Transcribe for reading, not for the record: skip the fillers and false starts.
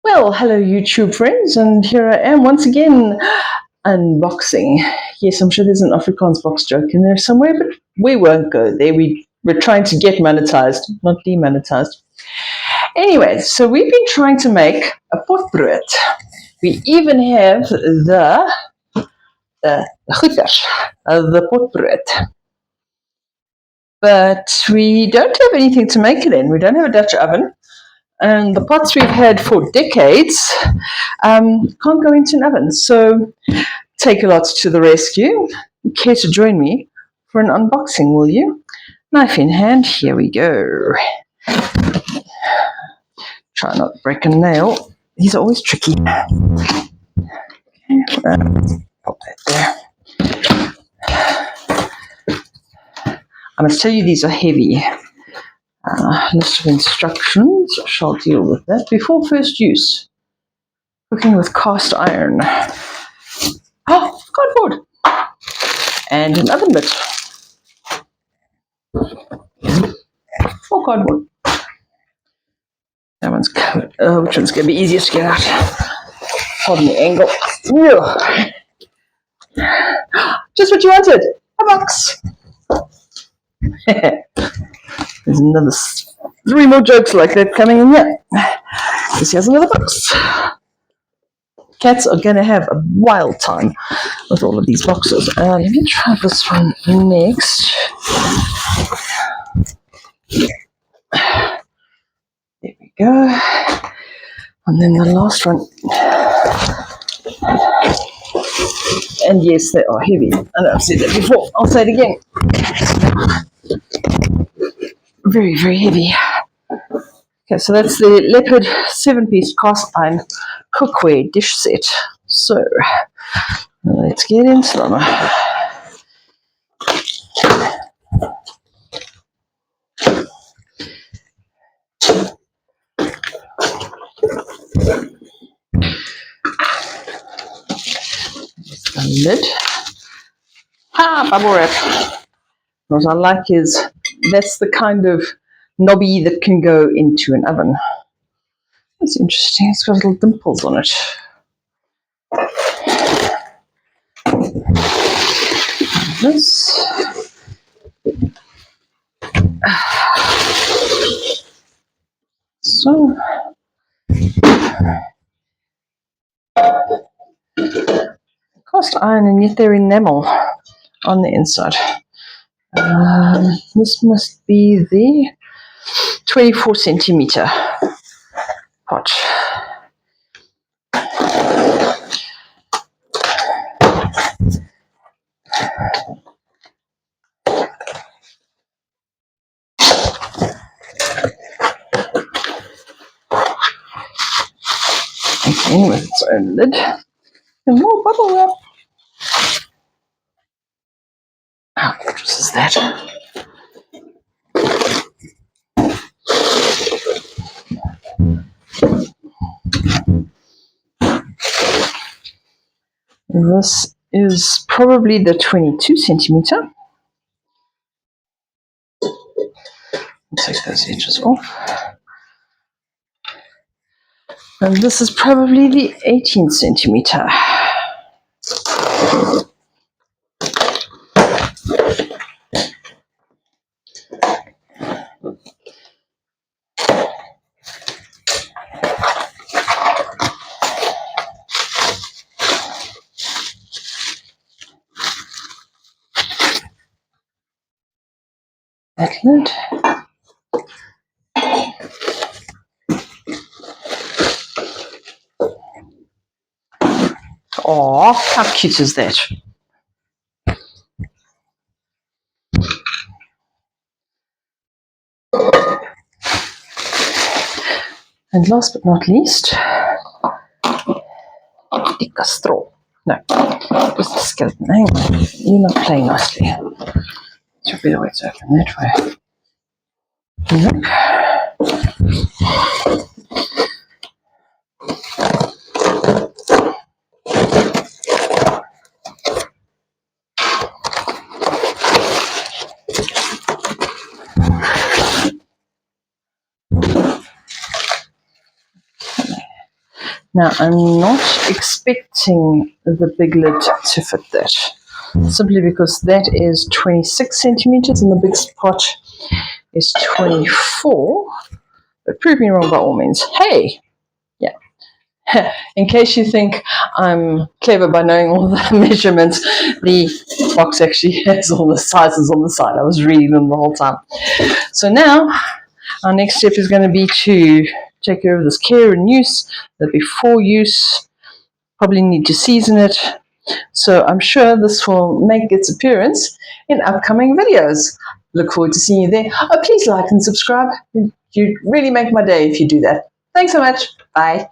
Well, hello YouTube friends, and here I am once again unboxing. Yes, I'm sure there's an Afrikaans box joke in there somewhere, but we won't go there. We're trying to get monetized, not demonetized. Anyway, so we've been trying to make a potbrood. We even have the goeder, the potbrood. But we don't have anything to make it in. We don't have a Dutch oven. And the pots we've had for decades can't go into an oven. So take a lot to the rescue. Care to join me for an unboxing, will you? Knife in hand, here we go. Try not to break a nail. These are always tricky. Okay, pop that there. I must tell you, these are heavy. List of instructions. I shall deal with that. Before first use, cooking with cast iron. Oh, cardboard. And an oven mitt. More cardboard. That one's covered. Which one's going to be easiest to get out? Pardon the angle. Just what you wanted. A box. There's another 3 more jokes like that coming in here. This here's another box. Cats are going to have a wild time with all of these boxes. Let me try this one next. There we go. And then the last one. And yes, they are heavy. I know I've said that before. I'll say it again. Very, very heavy. Okay, so that's the Leopard 7-piece cast iron cookware dish set. So, let's get into them. The lid. Bubble wrap. What I like is that's the kind of knobby that can go into an oven. That's interesting. It's got little dimples on it. This. So. Cast iron, and yet they're enamel on the inside. This must be the 24 centimeter pot. Again with its own lid. And more bubble wrap. How gorgeous is that? This is probably the 22 centimeter. Take those edges off. And this is probably the 18 centimeter. That lid. Oh, how cute is that? And last but not least, a straw. No, just a skeleton. Hang on, you're not playing nicely. Should be the way to open that way. Nope. Now, I'm not expecting the big lid to fit that, simply because that is 26 centimeters and the big pot is 24. But prove me wrong by all means. Hey, yeah. In case you think I'm clever by knowing all the measurements, the box actually has all the sizes on the side. I was reading them the whole time. So now, our next step is going to be to take care of this care and use, the before use. Probably need to season it. So I'm sure this will make its appearance in upcoming videos. Look forward to seeing you there. Oh, please like and subscribe. You really make my day if you do that. Thanks so much. Bye.